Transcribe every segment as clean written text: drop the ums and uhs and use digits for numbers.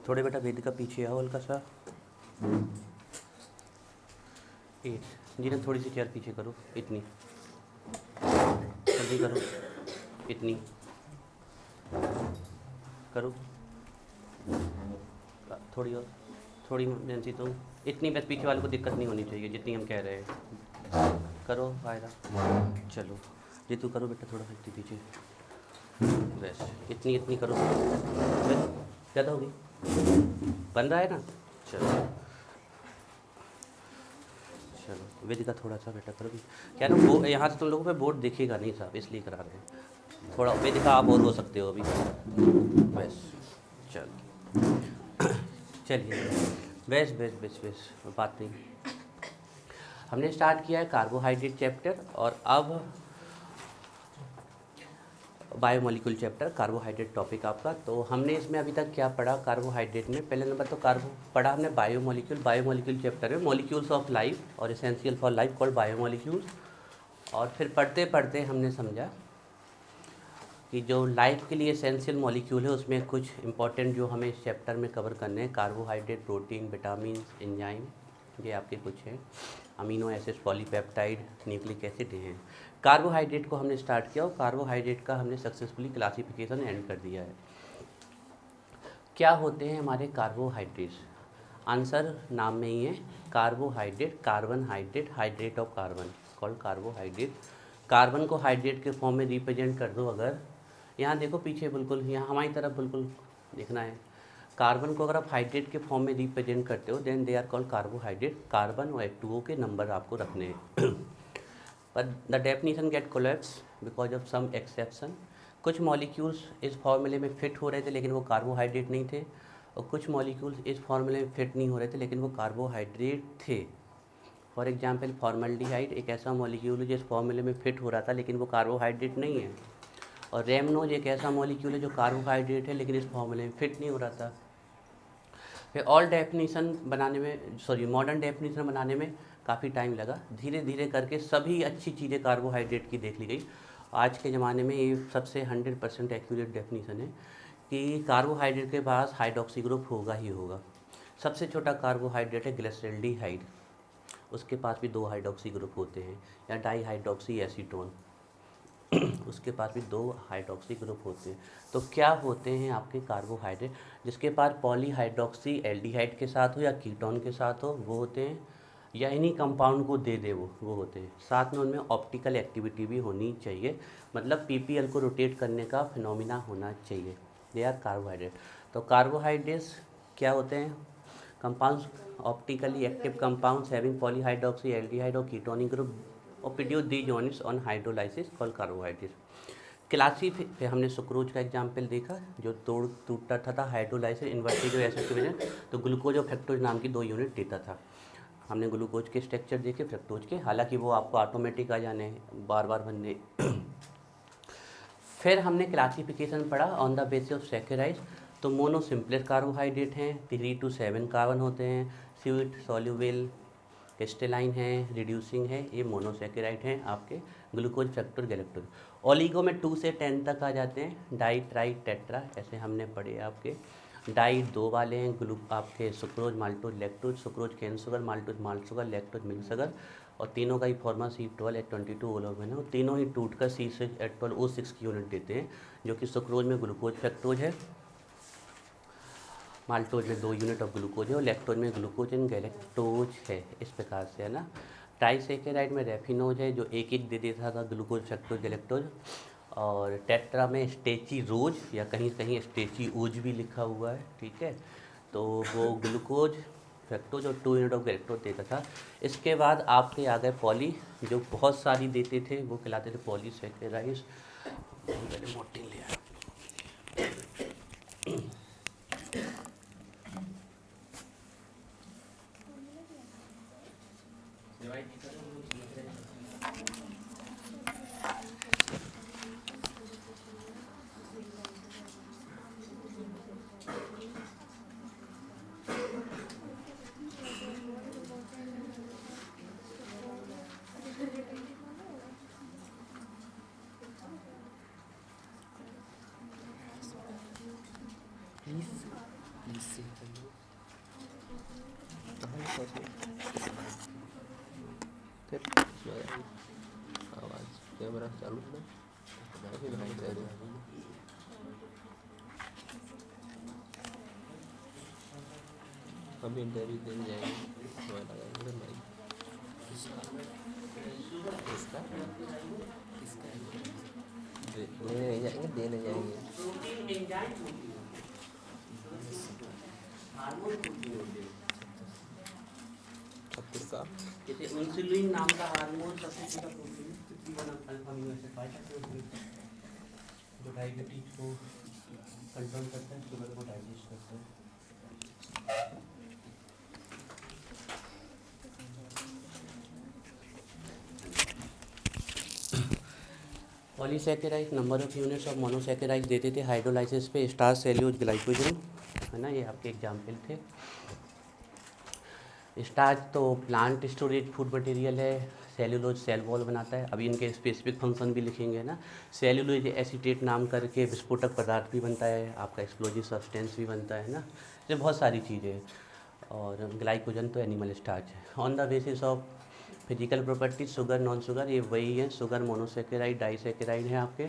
थोड़े बेटा वेदिका पीछे आओ हल्का सा। 8 जी थोड़ी सी चेयर पीछे करो, इतनी जल्दी करो, इतनी करो, थोड़ी और, थोड़ी जैसी तुम, इतनी बस पीछे वाले को दिक्कत नहीं होनी चाहिए जितनी हम कह रहे हैं। करो फायदा, चलो ये तू करो बेटा थोड़ा सा इतनी पीछे, बस इतनी इतनी करो, बस ज़्यादा होगी, बन रहा है ना। चलो चलो वेदिका थोड़ा सा बेटा करो, क्या ना वो यहाँ से तुम लोगों पे बोर्ड दिखेगा नहीं साहब, इसलिए करा रहे हैं। थोड़ा वेदिका आप और हो सकते हो अभी, बस चलो चलिए, बस बस बस बस बात नहीं। हमने स्टार्ट किया है कार्बोहाइड्रेट चैप्टर और अब बायोमोलिक्यूल चैप्टर, कार्बोहाइड्रेट टॉपिक आपका। तो हमने इसमें अभी तक क्या पढ़ा कार्बोहाइड्रेट में? पहले नंबर तो कार्बो पढ़ा हमने बायोमोलिक्यूल, बायोमोलिक्यूल चैप्टर में मॉलिक्यूल्स ऑफ लाइफ और essential for life called biomolecules. और फिर पढ़ते पढ़ते हमने समझा कि जो लाइफ के लिए एसेंशियल मॉलिक्यूल है उसमें कुछ इंपॉर्टेंट जो हमें इस चैप्टर में कवर करने हैं, कार्बोहाइड्रेट, प्रोटीन, विटामिन, एंजाइम, ये आपके कुछ हैं, amino acid, polypeptide, nucleic acid हैं। कार्बोहाइड्रेट को हमने स्टार्ट किया और कार्बोहाइड्रेट का हमने सक्सेसफुली क्लासिफिकेशन एंड कर दिया है। क्या होते हैं हमारे कार्बोहाइड्रेट्स? आंसर नाम में ही है, carbohydrate, carbon hydrate, hydrate of carbon called carbohydrate. Carbon को हाइड्रेट के फॉर्म में रिप्रेजेंट कर दो अगर, यहाँ देखो पीछे बिल्कुल, यहाँ हमारी तरफ बिल्कुल देखना है। कार्बन को अगर आप हाइड्रेट के फॉर्म में रिप्रेजेंट करते हो then they are called carbohydrate. Carbon और H2O के नंबर आपको रखने हैं पर the definition get collapse because of some exception. कुछ मॉलिक्यूल्स इस फॉर्मूले में फिट हो रहे थे लेकिन वो कार्बोहाइड्रेट नहीं थे, और कुछ मॉलिक्यूल्स इस फॉर्मूले में फिट नहीं हो रहे थे लेकिन वो कार्बोहाइड्रेट थे। फॉर एग्जांपल फॉर्मल्डिहाइड एक ऐसा मॉलिक्यूल है जिस फॉर्मूले में फिट हो रहा था लेकिन वो कार्बोहाइड्रेट नहीं है, और रेमनोज एक ऐसा मॉलिक्यूल है जो कार्बोहाइड्रेट है लेकिन इस फॉर्मूले में फिट नहीं हो रहा था। फिर ऑल डेफिनीशन बनाने में, मॉडर्न डेफिनीशन बनाने में काफ़ी टाइम लगा, धीरे धीरे करके सभी अच्छी चीज़ें कार्बोहाइड्रेट की देख ली गई। आज के ज़माने में ये सबसे 100% एक्यूरेट डेफिनीशन है कि कार्बोहाइड्रेट के पास हाइड्रोक्सी ग्रुप होगा ही होगा। सबसे छोटा कार्बोहाइड्रेट है ग्लिसरॉल्डिहाइड, उसके पास भी 2 हाइड्रोक्सी ग्रुप होते हैं, या डाई हाइड्रोक्सी एसीटोन उसके पास भी 2 हाइड्रोक्सी ग्रुप होते हैं। तो क्या होते हैं आपके कार्बोहाइड्रेट? जिसके पास पॉलीहाइड्रोक्सी एल्डिहाइड के साथ हो या कीटोन के साथ हो वो होते हैं, या इन्हीं कंपाउंड को दे दे वो होते हैं। साथ में उनमें ऑप्टिकल एक्टिविटी भी होनी चाहिए, मतलब पीपीएल को रोटेट करने का फिनोमिना होना चाहिए। They are carbohydrate. तो कार्बोहाइड्रेट्स क्या होते हैं? Compounds optically active compounds having polyhydroxy aldehyde or ketonic group or produce these units on hydrolysis called carbohydrate. फिर हमने सुक्रोज का एग्जाम्पल देखा जो टूटता था हाइड्रोलाइसिस इन्वर्टिबल एसिड की वजह, तो ग्लूकोज और फ्रक्टोज नाम की 2 यूनिट देता था। हमने ग्लूकोज के स्ट्रक्चर देखे, फ्रक्टोज के, हालांकि वो आपको ऑटोमेटिक आ जाने बार बार बनने फिर हमने क्लासिफिकेशन पढ़ा ऑन द बेसिस ऑफ सैकेराइड्स। तो मोनो सिंपलेस्ट कार्बोहाइड्रेट हैं, 3 to 7 कार्बन होते हैं, स्वीट, सॉल्युबल, क्रिस्टलाइन है, रिड्यूसिंग है, ये मोनोसैकेराइड हैं आपके, ग्लूकोज, फ्रक्टोज, गैलेक्टोज। ओलिगो में 2 से 10 तक आ जाते हैं, डाई, ट्राई, टेट्रा, ऐसे हमने पढ़े आपके। डाई 2 वाले हैं, आपके sucrose, maltose, lactose, sucrose cane sugar, maltose malt sugar, lactose milk sugar, और तीनों का ही फॉर्मा C12 H22 ओलोगन है, और तीनों ही टूट कर C6 H12O6 की यूनिट देते हैं, जो कि सुक्रोज में ग्लूकोज फ्रक्टोज है, माल्टोज में 2 यूनिट ऑफ ग्लूकोज है, और लैक्टोज में ग्लूकोज एंड गैलेक्टोज है, इस प्रकार से है ना। ट्राइसेकेराइड में रेफिनोज है जो एक एक दे देता था ग्लूकोज, फ्रक्टोज, गैलेक्टोज, और टेट्रा में स्टेची रोज या कहीं कहीं स्टेची ओज भी लिखा हुआ है, ठीक है। तो वो ग्लूकोज, फ्रक्टोज और 2 यूनिट ऑफ गैलेक्टोज देता था। इसके बाद आपके आ गए पॉली, जो बहुत सारी देते थे, वो कहलाते थे पॉलीसेकेराइड्स। पहले मोर्टीन ले आया। प्लीज आवाज़ कैमरा चालू है। अभी इंटरव्यू देने जाएंगे। इसका देने जाएंगे। जैसे इंसुलिन नाम का हार्मोन सबसे छोटा प्रोटीन है, 51 अल्फा अमीनो एसिड पाया जाता है उसमें, जो डायबिटीज को कंट्रोल करता है, शुगर को डाइजेस्ट करता है। Polysaccharide number of units of monosaccharide देते थे हाइड्रोलाइसिस पे, स्टार्च, सेल्यूलोज, ग्लाइकोजन, है ना, ये आपके एग्जाम्पल थे। स्टार्च तो प्लांट स्टोरेज फूड मटेरियल है, सेल्यूलोज सेल वॉल बनाता है। अभी इनके स्पेसिफिक फंक्शन भी लिखेंगे ना। सेल्यूलोज एसीटेट नाम करके विस्फोटक पदार्थ भी बनता है, आपका एक्सप्लोजिव सब्सटेंस भी बनता है ना, ये बहुत सारी चीज़ें। और ग्लाइकोजन तो एनिमल स्टार्च है। On the basis of physical property sugar non sugar ये वही है, शुगर मोनोसैकेराइड डाइसैकेराइड है आपके,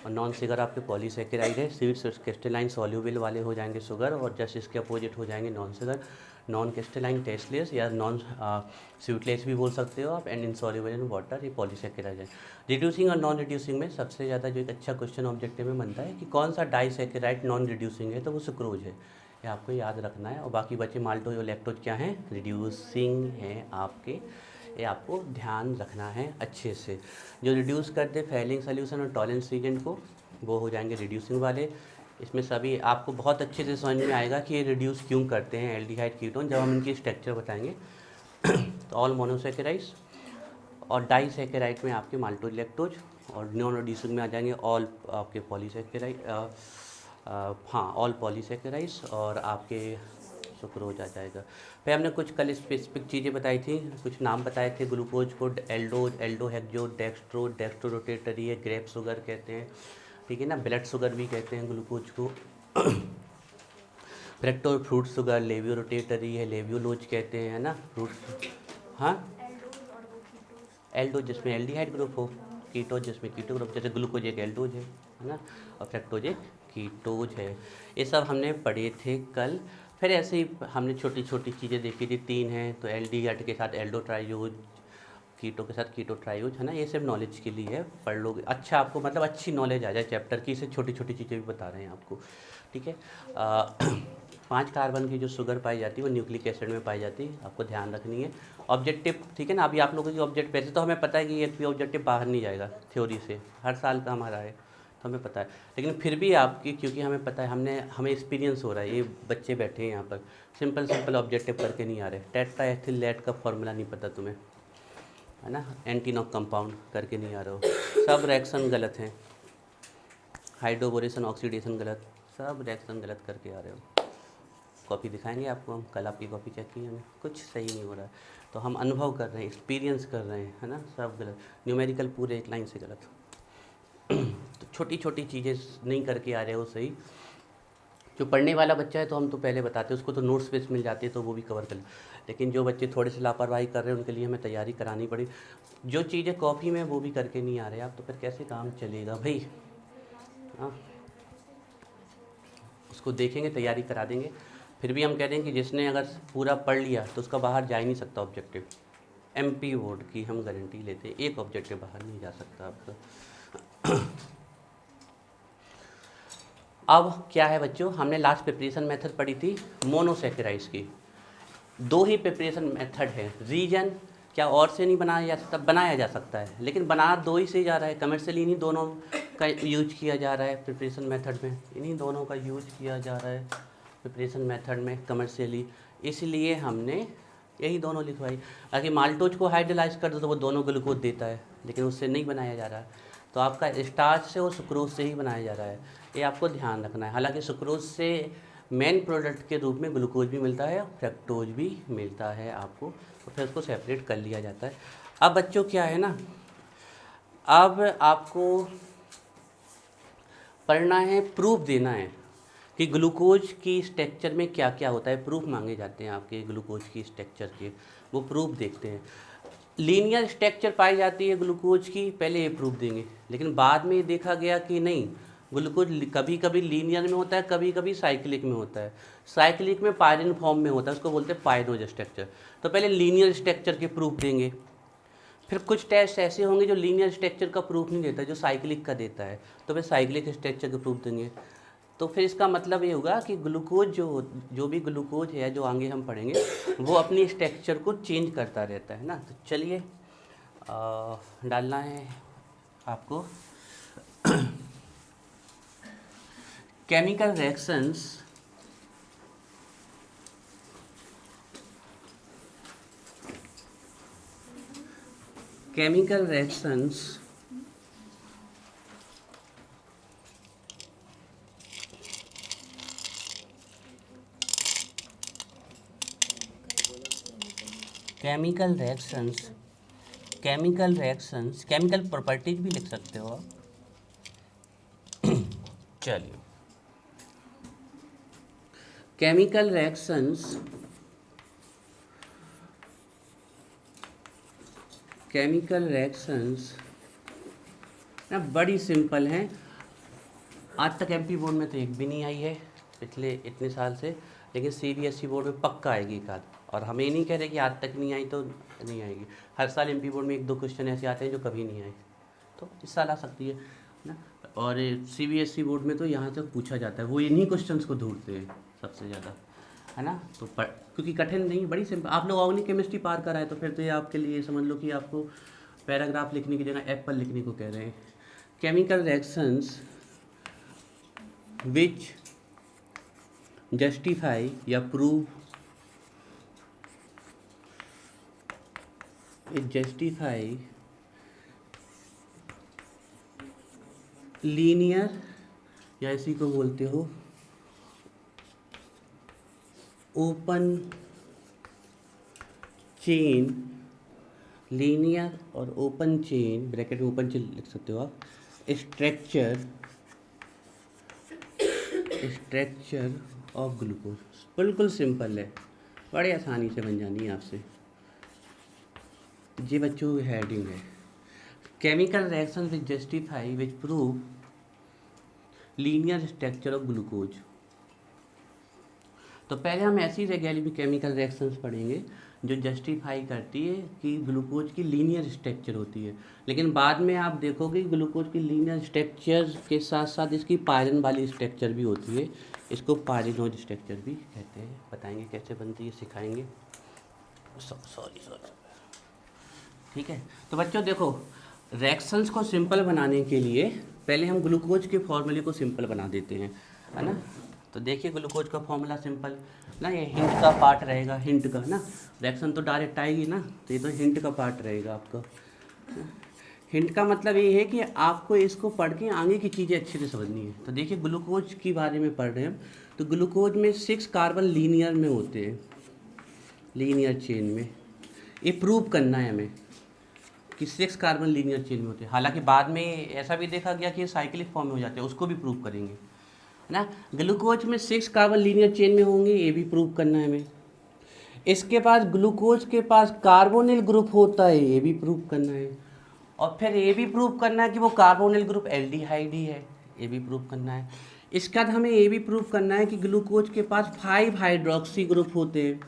और नॉन शुगर आपके पॉलीसैकेराइड है। स्वीट्स क्रिस्टलाइन सॉल्यूबल वाले हो जाएंगे शुगर, और जस्ट इसके अपोजिट हो जाएंगे non sugar, non crystalline tasteless या नॉन स्वीटलेस भी बोल सकते हो आप, एंड इनसॉल्युबल इन वाटर, ये पॉलीसैकेराइड है। रिड्यूसिंग और नॉन रिड्यूसिंग में सबसे ज़्यादा जो एक अच्छा क्वेश्चन ऑब्जेक्टिव में बनता है कि कौन सा डाइसैकेराइड नॉन रिड्यूसिंग है, तो वो सुक्रोज है, ये आपको याद रखना है। और बाकी बचे माल्टोज और लैक्टोज क्या हैं, रिड्यूसिंग हैं आपके, ये आपको ध्यान रखना है अच्छे से। जो रिड्यूस करते फैलिंग सोल्यूशन और टॉलरेंस रीजेंट को, वो हो जाएंगे रिड्यूसिंग वाले। इसमें सभी आपको बहुत अच्छे से समझ में आएगा कि ये रिड्यूस क्यों करते हैं एल्डिहाइड कीटोन, जब हम इनकी स्ट्रक्चर बताएंगे। तो ऑल मोनोसैकेराइड्स, और डाइसैकेराइड में आपके माल्टोज लैक्टोज, और नॉन रिड्यूसिंग में आ जाएंगे ऑल आपके पॉलीसैकेराइड, हाँ ऑल पॉलीसैकेराइड्स, और आपके सुक्रोज आ जाएगा। फिर हमने कुछ कल स्पेसिफिक चीज़ें बताई थी, कुछ नाम बताए थे ग्लूकोज को, एल्डोज, एल्डोहेक्सोज, डेक्सट्रोज, डेक्स्ट्रोरोटेटरी है, ग्रेप शुगर कहते हैं, ठीक है ना, ब्लड शुगर भी कहते हैं ग्लूकोज को। फ्रैक्टोज फ्रूट शुगर, लेवियो रोटेटरी है, लेवियोलोज कहते हैं, है ना, फ्रूट, हाँ एल्डोज जिसमें एल्डिहाइड ग्रुप हो, कीटोज जिसमें कीटो ग्रुप, जैसे ग्लूकोज एक एल्डोज है ना, और फ्रैक्टोज एक कीटोज है। ये सब हमने पढ़े थे कल। फिर ऐसे ही हमने छोटी छोटी चीज़ें देखी थी, 3 हैं तो एल्डिहाइड के साथ एल्डो ट्राइयूज, कीटो के साथ कीटो ट्राइयूज, है ना, ये सब नॉलेज के लिए है, पढ़ लोगे अच्छा, आपको मतलब अच्छी नॉलेज आ जाए चैप्टर की, इसे छोटी छोटी चीज़ें भी बता रहे हैं आपको, ठीक है। 5 कार्बन की जो शुगर पाई जाती है वो न्यूक्लिक एसिड में पाई जाती है, आपको ध्यान रखनी है। ऑब्जेक्टिव, ठीक है ना, अभी आप लोगों की ऑब्जेक्ट, वैसे तो हमें पता है कि ये ऑब्जेक्टिव बाहर नहीं जाएगा थ्योरी से, हर साल का हमारा है तो हमें पता है, लेकिन फिर भी आपकी, क्योंकि हमें पता है, हमें एक्सपीरियंस हो रहा है, ये बच्चे बैठे हैं यहाँ पर, सिंपल ऑब्जेक्टिव करके नहीं आ रहे। टेट्राएथिल लेड का फॉर्मूला नहीं पता तुम्हें, है ना, एंटीनॉक कंपाउंड करके नहीं आ रहे हो, सब रिएक्शन गलत हैं, हाइड्रोबोरेशन ऑक्सीडेशन गलत, सब रिएक्शन गलत करके आ रहे हो। कॉपी दिखाएंगे आपको हम, कल आपकी कॉपी चेक की हमने, कुछ सही नहीं हो रहा है, तो हम अनुभव कर रहे हैं, एक्सपीरियंस कर रहे हैं, है ना, सब गलत, न्यूमेरिकल पूरे एक लाइन से गलत। तो छोटी छोटी चीज़ें नहीं करके आ रहे हो सही। जो पढ़ने वाला बच्चा है तो हम तो पहले बताते हैं, उसको तो नोट्स बेस मिल जाती है तो वो भी कवर कर ले, लेकिन जो बच्चे थोड़े से लापरवाही कर रहे हैं उनके लिए हमें तैयारी करानी पड़ी। जो चीज़ें कॉपी में वो भी करके नहीं आ रहे आप, तो फिर कैसे काम चलेगा भाई, हाँ, उसको देखेंगे, तैयारी करा देंगे। फिर भी हम कह दें कि जिसने अगर पूरा पढ़ लिया तो उसका बाहर जा ही नहीं सकता ऑब्जेक्टिव, एमपी बोर्ड की हम गारंटी लेते हैं, एक ऑब्जेक्टिव बाहर नहीं जा सकता आपका। अब क्या है बच्चों, हमने लास्ट प्रिपरेशन मेथड पढ़ी थी मोनोसैकेराइड्स की, 2 ही प्रिपरेशन मेथड है। रीजन क्या और से नहीं बनाया जा सकता, बनाया जा सकता है, लेकिन बना 2 ही से जा रहा है, कमर्शियली इन्हीं दोनों का यूज किया जा रहा है प्रिपरेशन मेथड में, इन्हीं दोनों का यूज किया जा रहा है प्रिपरेशन मेथड में कमर्शियली, इसलिए हमने यही दोनों लिखवाई। अगर माल्टोज को हाइड्रोलाइज कर दो तो वो दोनों ग्लूकोज देता है, लेकिन उससे नहीं बनाया जा रहा है, तो आपका स्टार्च से और सुक्रोज से ही बनाया जा रहा है, ये आपको ध्यान रखना है। हालांकि सुक्रोज से मेन प्रोडक्ट के रूप में ग्लूकोज भी मिलता है, फ्रक्टोज भी मिलता है आपको, तो फिर उसको सेपरेट कर लिया जाता है। अब बच्चों क्या है ना, अब आपको पढ़ना है, प्रूफ देना है कि ग्लूकोज की स्ट्रक्चर में क्या क्या होता है। प्रूफ मांगे जाते हैं आपके ग्लूकोज की स्ट्रक्चर के, वो प्रूफ देखते हैं। लीनियर स्ट्रक्चर पाई जाती है ग्लूकोज की, पहले ये प्रूफ देंगे, लेकिन बाद में ये देखा गया कि नहीं, ग्लूकोज कभी कभी लीनियर में होता है, कभी कभी साइक्लिक में होता है। साइक्लिक में पायरिन फॉर्म में होता है, उसको बोलते हैं पायरोज स्ट्रक्चर। तो पहले लीनियर स्ट्रक्चर के प्रूफ देंगे, फिर कुछ टेस्ट ऐसे होंगे जो लीनियर स्ट्रक्चर का प्रूफ नहीं देता, जो साइक्लिक का देता है, तो फिर साइक्लिक स्ट्रक्चर का प्रूफ देंगे। तो फिर इसका मतलब ये होगा कि ग्लूकोज जो भी ग्लूकोज है, जो आगे हम पढ़ेंगे, वो अपनी स्ट्रक्चर को चेंज करता रहता है ना। तो चलिए डालना है आपको chemical reactions chemical reactions chemical reactions chemical properties भी लिख सकते हो आप। चलिए, केमिकल रिएक्शंस ना बड़ी सिंपल हैं। आज तक एमपी बोर्ड में तो एक भी नहीं आई है पिछले इतने साल से, लेकिन सीबीएसई बोर्ड में पक्का आएगी एक आध। और हम ये नहीं कह रहे कि आज तक नहीं आई तो नहीं आएगी, हर साल एमपी बोर्ड में एक दो क्वेश्चन ऐसे आते हैं जो कभी नहीं आए, तो इस साल आ सकती है ना। और सीबीएसई बोर्ड में तो यहाँ से पूछा जाता है, वो इन्हीं क्वेश्चंस को ढूंढते हैं सबसे ज़्यादा, है ना। तो क्योंकि कठिन नहीं, बड़ी सिंपल। आप लोग ऑर्गेनिक केमिस्ट्री पार कराए तो फिर तो ये आपके लिए समझ लो कि आपको पैराग्राफ लिखने की जगह एप्पल लिखने को कह रहे हैं। केमिकल रिएक्शंस विच जस्टिफाई या प्रूव लीनियर, या इसी को बोलते हो ओपन चेन, लीनियर और ओपन चेन, ब्रैकेट में ओपन चेन लिख सकते हो आप, स्ट्रक्चर ऑफ ग्लूकोज। बिल्कुल सिंपल है, बड़ी आसानी से बन जानी है आपसे। जी बच्चों, हेडिंग है chemical reaction which justify which prove linear structure of glucose. तो पहले हम ऐसी रेगुलर भी केमिकल रिएक्शंस पढ़ेंगे जो जस्टिफाई करती है कि ग्लूकोज की लीनियर स्ट्रक्चर होती है, लेकिन बाद में आप देखोगे ग्लूकोज की लीनियर स्ट्रक्चर के साथ साथ इसकी पायरन वाली स्ट्रक्चर भी होती है, इसको पायरिनोज स्ट्रक्चर भी कहते हैं। बताएंगे कैसे बनती है, सिखाएंगे। सॉरी ठीक है। तो बच्चों देखो, रिएक्शंस को सिंपल बनाने के लिए पहले हम ग्लूकोज के फॉर्मूले को सिंपल बना देते हैं, है ना। तो देखिए ग्लूकोज का फॉर्मूला सिंपल ना, ये हिंट का पार्ट रहेगा, हिंट का ना, रिएक्शन तो डायरेक्ट आएगी ना, तो ये तो हिंट का पार्ट रहेगा आपका। हिंट का मतलब ये है कि आपको इसको पढ़ के आगे की चीज़ें अच्छे से समझनी है। तो देखिए ग्लूकोज के बारे में पढ़ रहे हैं हम, तो ग्लूकोज में 6 कार्बन लीनियर में होते हैं, लीनियर चेन में। ये प्रूव करना है हमें कि 6 कार्बन लीनियर चेन में होते हैं। हालांकि बाद में ऐसा भी देखा गया कि ये साइक्लिक फॉर्म में हो जाते हैं, उसको भी प्रूव करेंगे, है ना। ग्लूकोज में 6 कार्बन लीनियर चेन में होंगे, ये भी प्रूव करना है हमें। इसके पास ग्लूकोज के पास कार्बोनिल ग्रुप होता है, ये भी प्रूव करना है। और फिर ये भी प्रूव करना है कि वो कार्बोनिल ग्रुप एल्डिहाइड ही है, ये भी प्रूव करना है। इसके बाद हमें ये भी प्रूव करना है कि ग्लूकोज के पास 5 हाइड्रोक्सी ग्रुप होते हैं,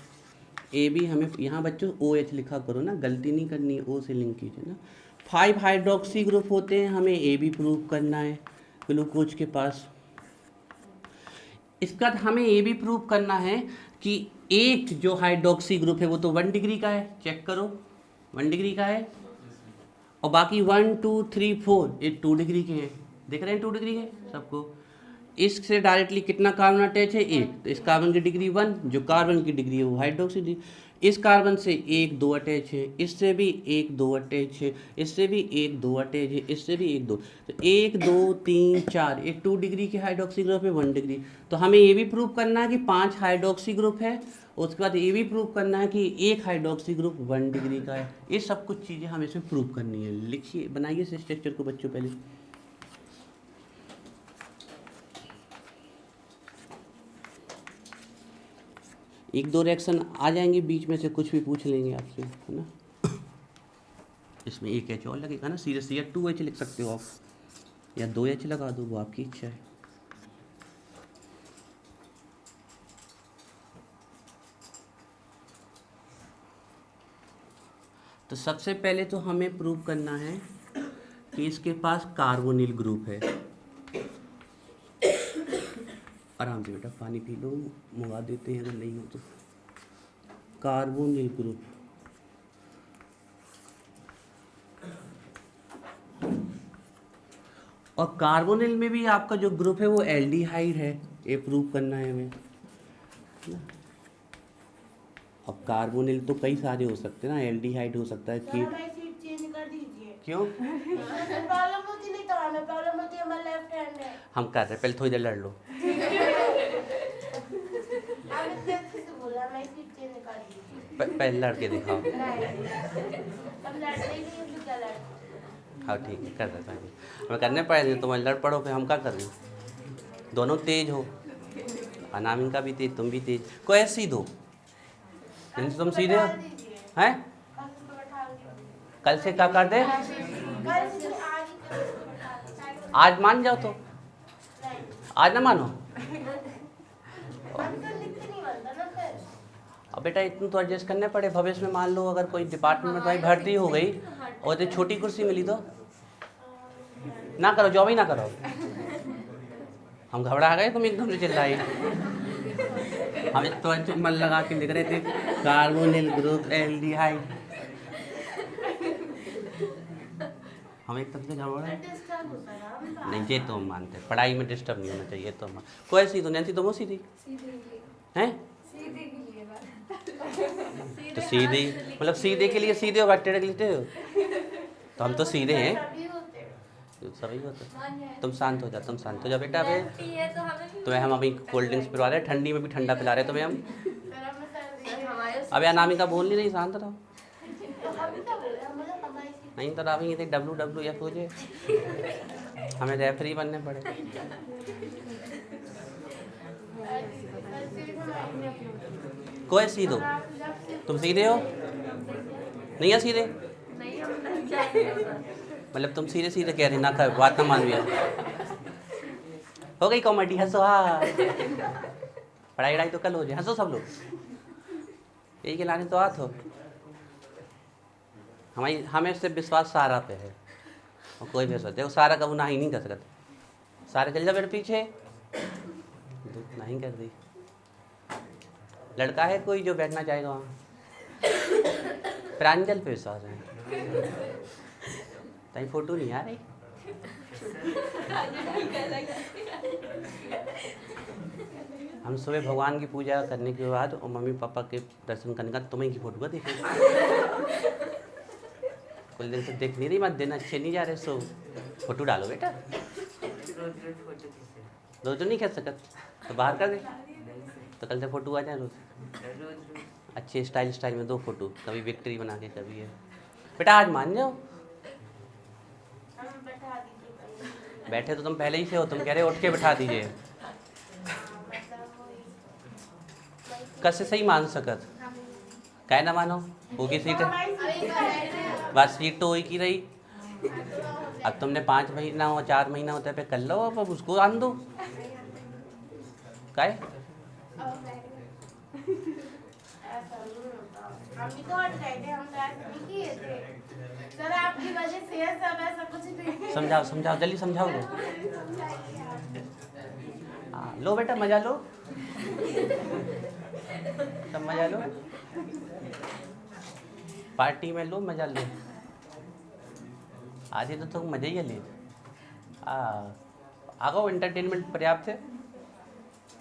ये भी हमें, यहाँ बच्चों OH लिखा करो ना, गलती नहीं करनी है, O से लिंक कीजिए ना। 5 हाइड्रोक्सी ग्रुप होते हैं, हमें ये भी प्रूव करना है ग्लूकोज के पास। इसके बाद हमें ये भी प्रूव करना है कि एक जो हाइड्रोक्सी ग्रुप है वो तो 1 डिग्री का है, चेक करो 1 डिग्री का है, और बाकी 1 2 3 4 ये 2 डिग्री के हैं, देख रहे हैं 2 डिग्री के सबको। इससे डायरेक्टली कितना कार्बन अटैच है, 1, तो इस कार्बन की डिग्री 1, जो कार्बन की डिग्री है वो हाइड्रोक्सी। इस कार्बन से 1 2 अटैच है, इससे भी 1 2 अटैच है, इससे भी 1 2 अटैच है, इससे भी 1 2, तो 1 2 3 4, एक 2 डिग्री के हाइड्रोक्सी ग्रुप है 1 डिग्री। तो हमें ये भी प्रूव करना है कि 5 हाइड्रोक्सी ग्रुप है, उसके बाद ये भी प्रूव करना है कि एक हाइड्रोक्सी ग्रुप 1 डिग्री का है। ये सब कुछ चीज़ें हमें इसमें प्रूव करनी है। लिखिए, बनाइए इस स्ट्रक्चर को बच्चों पहले। एक दो रिएक्शन आ जाएंगे बीच में से, कुछ भी पूछ लेंगे आपसे, है ना। इसमें एक एच और लगेगा ना, सीरियस, या 2H लिख सकते हो आप, या 2H लगा दो, वो आपकी इच्छा है। तो सबसे पहले तो हमें प्रूव करना है कि इसके पास कार्बोनिल ग्रुप है। आराम से बेटा पानी पी लो, मंगा देते हैं अगर नहीं हो तो। कार्बोनिल ग्रुप, और कार्बोनिल में भी आपका जो ग्रुप है वो एल्डिहाइड है, ये प्रूव करना है हमें। अब कार्बोनिल तो कई सारे हो सकते हैं ना, एल्डिहाइड हो सकता है कि क्यों प्रॉब्लम होती नहीं तो हमें प्रॉब्लम होती है, हमारा लेफ्ट हैंड है। हम कर रहे, पहले थोड़ी देर लड़ लो। आपने अच्छे से बोला, मैं सीट चेंज कर दीजिए। पहले लड़के दिखाओ। अब लड़ते ही नहीं तो क्या लड़ते। हाँ ठीक है, कर देता हूँ, हमें करने पड़ेंगे, तुम लड़ पड़ो फिर हम क्या कर रहे हो। दोनों तेज हो, अनामिका भी तेज, तुम भी तेज, को ऐसे ही दो, तुम सीधे हो हैं। कल से क्या कर दे, आज मान जाओ तो, आज ना मानो। अब बेटा इतना तो एडजस्ट करने पड़े, भविष्य में मान लो अगर कोई डिपार्टमेंट में तुम्हारी भर्ती हो गई और तो छोटी कुर्सी मिली तो ना करो, जॉब ही ना करो। हम घबरा गए, तुम एकदम से चिल्लाई। हम तो मन लगा के लिख रहे थे कार्बोनिल ग्रुप एल्डिहाइड, हम एक तरह से घबरा नहीं। ये तो हम मानते हैं, पढ़ाई में डिस्टर्ब नहीं होना चाहिए, तो कोई सी तो नैन्सी तुम सीधी हैं, तो सीधे मतलब सीधे के लिए सीधे हो, टेढ़े के लिए टेढ़े हो, तो हम तो सीधे हैं, सभी होते। तुम शांत हो जाओ, तुम शांत हो जाओ बेटा। अबे तुम्हें हम अभी कोल्ड ड्रिंक्स पिला रहे हैं, ठंडी में भी ठंडा पिला रहे हैं तुम्हें हम। अबे अनामिका बोल नहीं रही, शांत रहो। नहीं तो अभी ये WWF हो जाए, हमें रेफरी बनने पड़े। कोई सीधो, तुम सीधे हो नहीं है सीधे, मतलब तुम सीधे सीधे कह रहे ना, कर बात ना मान लिया, हो गई कॉमेडी, हंसो। हाँ पढ़ाई वढ़ाई तो कल हो जाए, हंसो सब लोग, यही के लाने तो आत हो। हमें सिर्फ विश्वास सारा पे है, और कोई भी सोच, देखो सारा कबू ना ही नहीं कर सकता। सारे चल जाओ मेरे पीछे, नहीं कर दी। लड़का है कोई जो बैठना चाहेगा वहाँ, प्रांजल पे विश्वास है, ताई फोटो नहीं आ रही। हम सुबह भगवान की पूजा करने के बाद और मम्मी पापा के दर्शन करने का तुम्हें की फोटो का देखे, कुछ दिन से देख नहीं रही, मत देना, अच्छे नहीं जा रहे, सो फोटो डालो बेटा। रोज नहीं खेल सकत तो बाहर कर दे, तो कल से फोटो आ जाए रोज, अच्छे स्टाइल में 2 फोटो, कभी विक्ट्री बना के, कभी है। बेटा आज मान जाओ, बैठे तो तुम पहले ही से हो, तुम कह रहे उठ के बैठा दीजिए, कैसे सही मान सकत, कहे ना मानो, होगी सीट, बस सीट तो होई की रही। अब तुमने 5 महीना हो 4 महीना होते पे कर लो, अब उसको आन दो, काय हम भी तो हट गए थे, हम तो ऐसा नहीं किए थे सर, आपकी वजह से सब ऐसा कुछ नहीं। समझाओ जल्दी समझाओ लो। लो बेटा मजा लो, सब मजा लो, पार्टी में लो मजा लो, आधी तो तुम मजा ही ले। आगो एंटरटेनमेंट पर्याप्त है,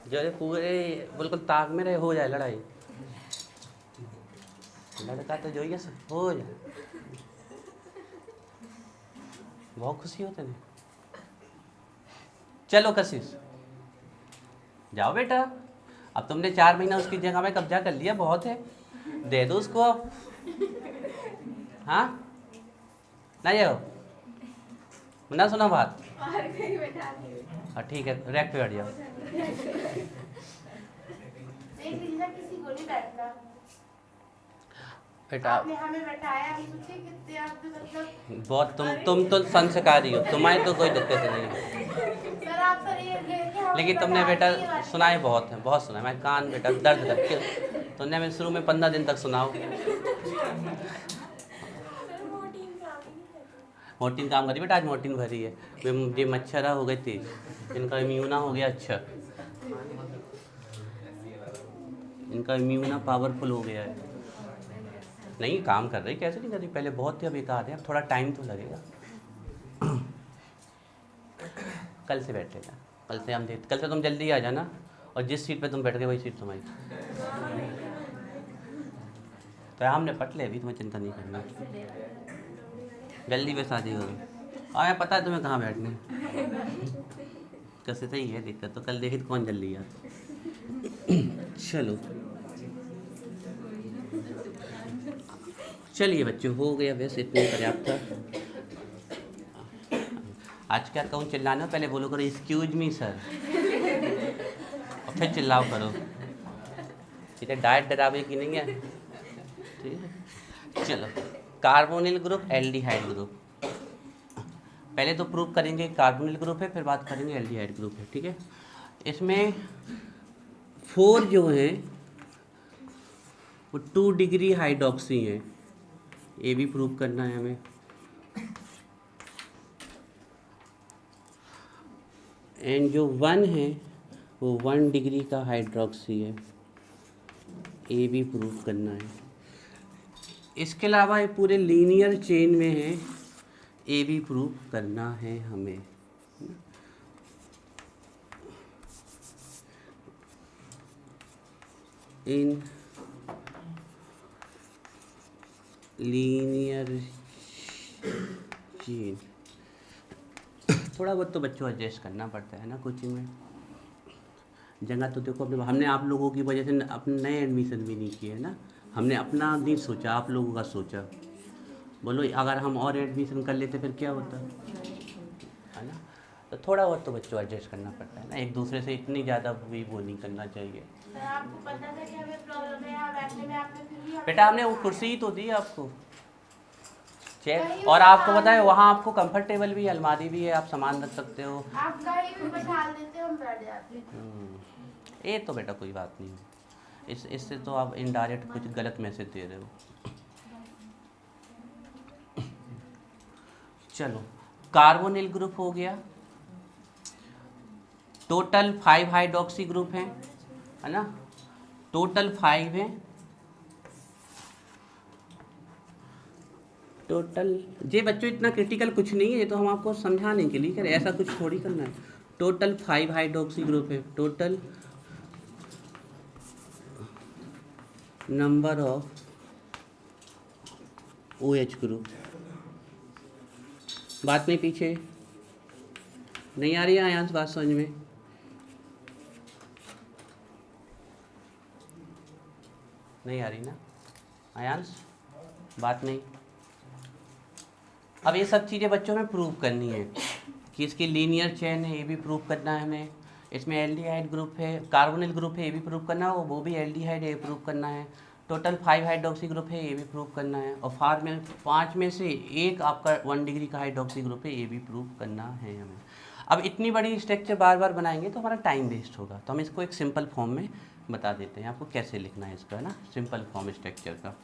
जो है पूरे बिल्कुल ताक में रहे, हो जाए लड़ाई, लड़का तो जो ही हो जाए, बहुत खुशी होते हैं। चलो कशिश जाओ बेटा, अब तुमने 4 महीना उसकी जगह में कब्जा कर लिया, बहुत है, दे दो उसको अब। हाँ ना जाओ ना, सुना बात, हाँ ठीक है, रैक पे बैठ जाओ। को नहीं बैठना। बेटा आपने हमें बैठाया, हम सोचे कितने आप तो मतलब बहुत तुम तो संस्कारी हो, तुम्हारी तो कोई दिक्कत नहीं है। सर आप सर ये घेर के हमें लेकिन तुमने बैठा बेटा दिए वाली। सुनाए बहुत है, बहुत सुना, मैं कान बेटा दर्द करके तुमने हमें शुरू में 15 दिन तक सुनाओ। सर मोटीन काम ही नहीं करती। मोर्टिन काम करी बेटा, आज मोर्टिन भरी है। ये मच्छरा हो गए तेज, इनका इम्यूना हो गया अच्छा, इनका इम्यूना पावरफुल हो गया है। नहीं काम कर रही, कैसे नहीं कर रही, पहले बहुत ही बेकार है, अब थोड़ा टाइम तो लगेगा। कल से बैठेगा, कल से हम देख, कल से तुम जल्दी आ जाना, और जिस सीट पे तुम बैठ गए वही सीट तुम्हारी। तो हमने पट ले, अभी तुम्हें चिंता नहीं करना, जल्दी पे शादी होगी। और मैं पता है तुम्हें कहाँ बैठने, कैसे सही है दिक्कत, तो कल देखी तो कौन जल्दी यार। चलो चलिए बच्चों, हो गया वैसे इतने पर्याप्त था। आज क्या कहूँ, चिल्लाना पहले बोलो करो एक्सक्यूज मी सर, और फिर चिल्लाओ करो, ठीक है। डाइट डरावे की नहीं है, ठीक है। चलो, कार्बोनिल ग्रुप, एल्डिहाइड ग्रुप, पहले तो प्रूव करेंगे कार्बोनिल ग्रुप है, फिर बात करेंगे एल्डिहाइड ग्रुप है, ठीक है। इसमें 4 जो हैं वो 2 डिग्री हाइड्रोक्सी हैं, ये भी प्रूव करना है हमें। एंड जो 1 है वो 1 डिग्री का हाइड्रोक्सी है, ये भी प्रूव करना है। इसके अलावा ये पूरे लीनियर चेन में है, ये भी प्रूव करना है हमें। इन लीनियर चेन थोड़ा बहुत तो बच्चों एडजस्ट करना पड़ता है ना कोचिंग में। जगह तो देखो अपने, हमने आप लोगों की वजह से अपने नए एडमिशन भी नहीं किए है ना, हमने अपना नहीं सोचा, आप लोगों का सोचा। बोलो अगर हम और एडमिशन कर लेते फिर क्या होता, है ना। तो थोड़ा बहुत तो बच्चों एडजस्ट करना पड़ता है ना, एक दूसरे से इतनी ज़्यादा भी वो नहीं करना चाहिए। सर आपको पता था कि हमें प्रॉब्लम है यहाँ बैठने में, आपने फिर भी हमें बेटा हमने वो कुर्सी ही तो दी आपको, चेयर, कहीं और भी आपको बैठा पता है दो। वहाँ आपको कंफर्टेबल भी है, अलमारी भी है, आप सामान रख सकते हो। आप कहीं भी बैठा देते हम बैठ जाते। ये तो बेटा कोई बात नहीं है, इससे तो आप इनडायरेक्ट कुछ गलत मैसेज दे रहे हो। चलो, कार्बोनिल ग्रुप हो गया, टोटल 5 हाइड्रोक्सी ग्रुप हैं, है ना, टोटल 5 हैं। टोटल ये बच्चों इतना क्रिटिकल कुछ नहीं है, ये तो हम आपको समझाने के लिए कह रहे हैं, ऐसा कुछ थोड़ी करना है। टोटल 5 हाइड्रोक्सी ग्रुप है, total number of OH group. बात में पीछे नहीं आ रही है आयांश, बात समझ में? नहीं आ रही ना आयांश, बात नहीं। अब ये सब चीज़ें बच्चों में प्रूव करनी है कि इसकी लीनियर चेन है, ये भी प्रूव करना है हमें। इसमें एल्डिहाइड ग्रुप है, कार्बोनिल ग्रुप है, ये भी प्रूव करना है, वो भी एल्डिहाइड है, ये प्रूव करना है। टोटल 5 हाइड्रोक्सी ग्रुप है, ये भी प्रूव करना है। और 5 में से एक आपका 1 डिग्री का हाइड्रोक्सी ग्रुप है, ये भी प्रूव करना है हमें। अब इतनी बड़ी स्ट्रक्चर बार बार बनाएंगे तो हमारा टाइम वेस्ट होगा, तो हम इसको एक सिंपल फॉर्म में बता देते हैं आपको कैसे लिखना है इसका, है ना, सिंपल फॉर्म स्ट्रक्चर का।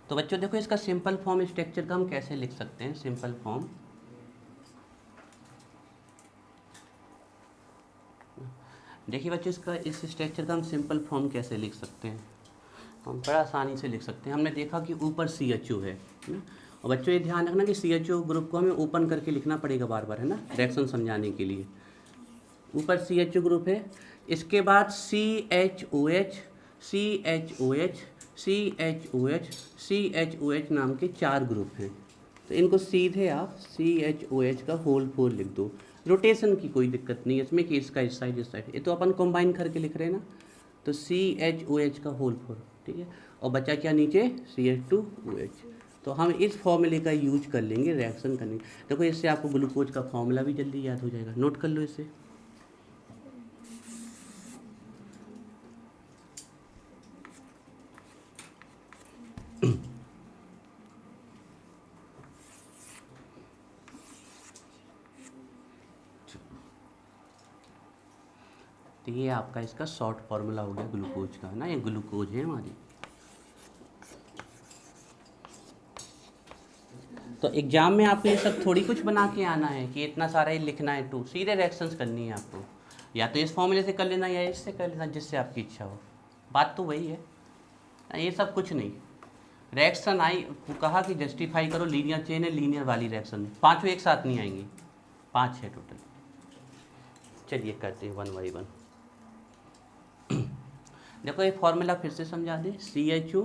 तो बच्चों देखो इसका सिंपल फॉर्म स्ट्रक्चर का हम कैसे लिख सकते हैं। सिंपल फॉर्म, देखिए बच्चों इसका इस स्ट्रक्चर का हम सिंपल फॉर्म कैसे लिख सकते हैं, हम बड़ा आसानी से लिख सकते हैं। हमने देखा कि ऊपर CHO है ना, और बच्चों ये ध्यान रखना कि CHO ग्रुप को हमें ओपन करके लिखना पड़ेगा बार बार, है ना, रिएक्शन समझाने के लिए। ऊपर CHO ग्रुप है, इसके बाद CHOH CHOH CHOH CHOH नाम के 4 ग्रुप हैं। तो इनको सीधे आप CHOH का होल 4 लिख दो, रोटेशन की कोई दिक्कत नहीं है इसमें कि इसका इस साइड इस साइड, ये तो अपन कंबाइन करके लिख रहे हैं ना। तो CHOH का होल 4, ठीक है। और बचा क्या नीचे, CH2OH। तो हम इस फॉर्मूले का यूज कर लेंगे रिएक्शन करने। देखो इससे आपको ग्लूकोज का फॉर्मूला भी जल्दी याद हो जाएगा, नोट कर लो इसे। तो ये आपका इसका शॉर्ट फार्मूला हो गया ग्लूकोज का, है ना, ये ग्लूकोज है हमारी। तो एग्जाम में आपको ये सब थोड़ी कुछ बना के आना है कि इतना सारा ही लिखना है, टू सीधे रिएक्शंस करनी है आपको, या तो इस फॉर्मूले से कर लेना या इससे कर लेना, जिससे आपकी इच्छा हो। बात तो वही है, ये सब कुछ नहीं। रिएक्शन आई, कहा कि जस्टिफाई करो, लीनियर चेन है, लीनियर वाली रिएक्शन, पाँचों एक साथ नहीं आएंगी, 5 है टोटल। चलिए करते हैं 1 बाई 1। देखो ये फॉर्मूला फिर से समझा दें, CHO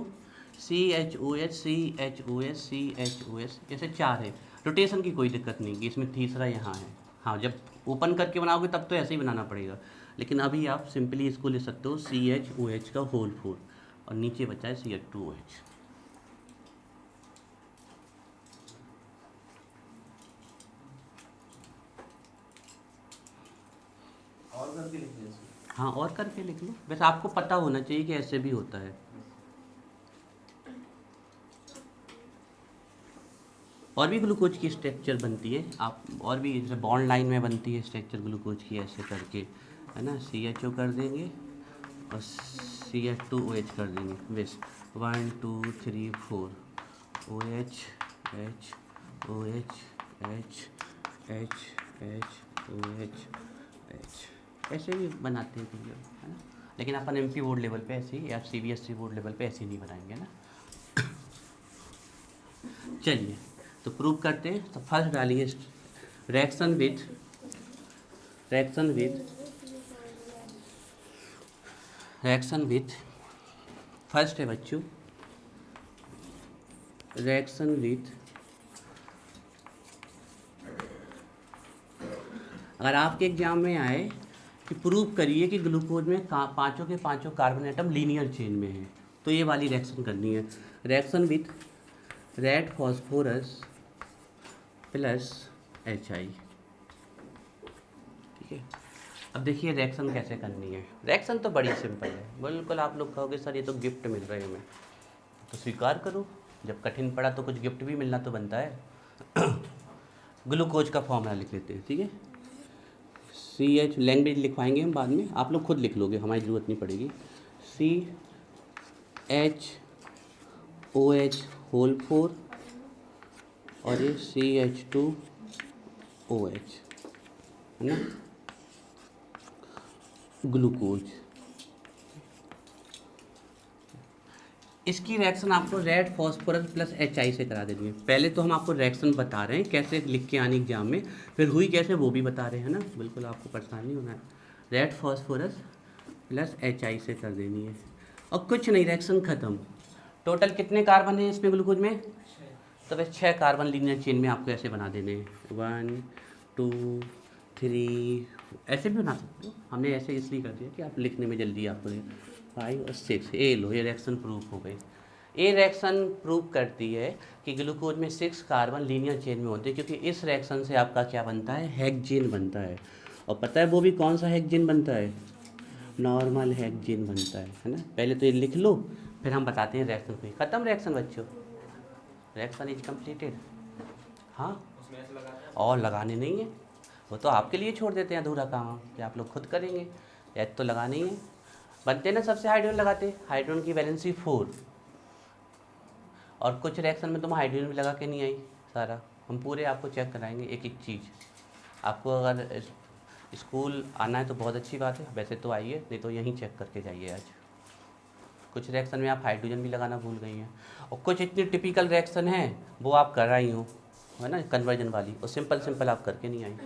CHOH CHOS CHOS, ऐसे 4 है। रोटेशन की कोई दिक्कत नहीं कि इसमें तीसरा यहाँ है। हाँ, जब ओपन करके बनाओगे तब तो ऐसे ही बनाना पड़ेगा, लेकिन अभी आप सिंपली इसको ले सकते हो CHOH का होल 4 और नीचे बचा है CH2OH। और करके लिख दीजिए। हाँ, और करके लिख लो, वैसे आपको पता होना चाहिए कि ऐसे भी होता है। और भी ग्लूकोज की स्ट्रक्चर बनती है, आप और भी जैसे बॉन्ड लाइन में बनती है स्ट्रक्चर ग्लूकोज की, ऐसे करके, है ना। CHO कर देंगे और CH2OH कर देंगे, बस 1 2 3 4 OH H OH H H H OH H, ऐसे भी बनाते हैं कुछ लोग, है ना। लेकिन अपन MP बोर्ड लेवल पे ऐसे ही या CBSE बोर्ड लेवल पे ऐसे नहीं बनाएंगे ना। चलिए तो प्रूव करते हैं। तो फर्स्ट डालिए रिएक्शन विथ फर्स्ट है बच्चों, रिएक्शन विथ, अगर आपके एग्जाम में आए कि प्रूव करिए कि ग्लूकोज में पाँचों के पाँचों कार्बन एटम लीनियर चेन में है, तो ये वाली रिएक्शन करनी है। Reaction with red phosphorus plus HI, ठीक है। अब देखिए रिएक्शन कैसे करनी है। रिएक्शन तो बड़ी सिंपल है, बिल्कुल। आप लोग कहोगे सर ये तो गिफ्ट मिल रहे हैं हमें, तो स्वीकार करो, जब कठिन पड़ा तो कुछ गिफ्ट भी मिलना तो बनता है। ग्लूकोज का फॉर्मूला लिख लेते हैं, ठीक है। CH लैंग्वेज लिखवाएंगे हम बाद में, आप लोग खुद लिख लोगे, हमारी ज़रूरत नहीं पड़ेगी। CHOH होल 4 और ये CH2OH, है ना, ग्लूकोज। इसकी रिएक्शन आपको रेड फॉस्फोरस प्लस HI से करा देनी है। पहले तो हम आपको रिएक्शन बता रहे हैं कैसे लिख के आने एग्जाम में, फिर हुई कैसे वो भी बता रहे हैं ना, बिल्कुल आपको परेशान नहीं होना है। रेड फॉस्फोरस प्लस HI से कर देनी है और कुछ नहीं, रिएक्शन ख़त्म। टोटल कितने कार्बन हैं इसमें ग्लूकोज में? तो बस 6 कार्बन लीनियर चेन में आपको ऐसे बना देने हैं, 1 2 3, ऐसे भी बना सकते हो। हमने ऐसे इसलिए कर दिया कि आप लिखने में जल्दी आपको 5 और 6। ए लो, ये रिएक्शन प्रूफ हो गई। ये रिएक्शन प्रूव करती है कि ग्लूकोज में 6 कार्बन लीनियर चेन में होते हैं, क्योंकि इस रिएक्शन से आपका क्या बनता है, हेक्सेन बनता है। और पता है वो भी कौन सा हेक्सेन बनता है? नॉर्मल हेक्सेन बनता है ना। पहले तो ये लिख लो, फिर हम बताते हैं रिएक्शन को। खत्म रिएक्शन बच्चों, रिएक्शन इज कम्प्लीटेड। हाँ, और लगाने नहीं है, वो तो आपके लिए छोड़ देते हैं अधूरा काम, कि आप लोग खुद करेंगे, या तो लगाने ही है। बनते ना सबसे हाइड्रोजन लगाते, हाइड्रोजन की वैलेंसी 4, और कुछ रिएक्शन में तुम हाइड्रोजन भी लगा के नहीं आई सारा। हम पूरे आपको चेक कराएंगे एक एक चीज़। आपको अगर स्कूल आना है तो बहुत अच्छी बात है, वैसे तो आइए, नहीं तो यहीं चेक करके जाइए आज। कुछ रिएक्शन में आप हाइड्रोजन भी लगाना भूल गई हैं, और कुछ इतनी टिपिकल रिएक्शन है वो आप कर रही हो, है ना, कन्वर्जन वाली, और सिंपल आप करके नहीं आई।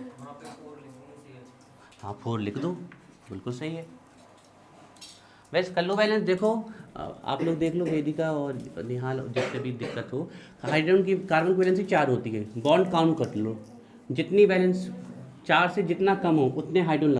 हाँ 4 लिख दो, बिल्कुल सही है। वैसे कर लो बैलेंस। देखो आप लोग देख लो, वेदिका और निहाल, जिससे भी दिक्कत हो, हाइड्रोजन की कार्बन की वैलेंसी 4 होती है। बॉन्ड काउंट कर लो, जितनी वैलेंस 4 से जितना कम हो उतने हाइड्रोजन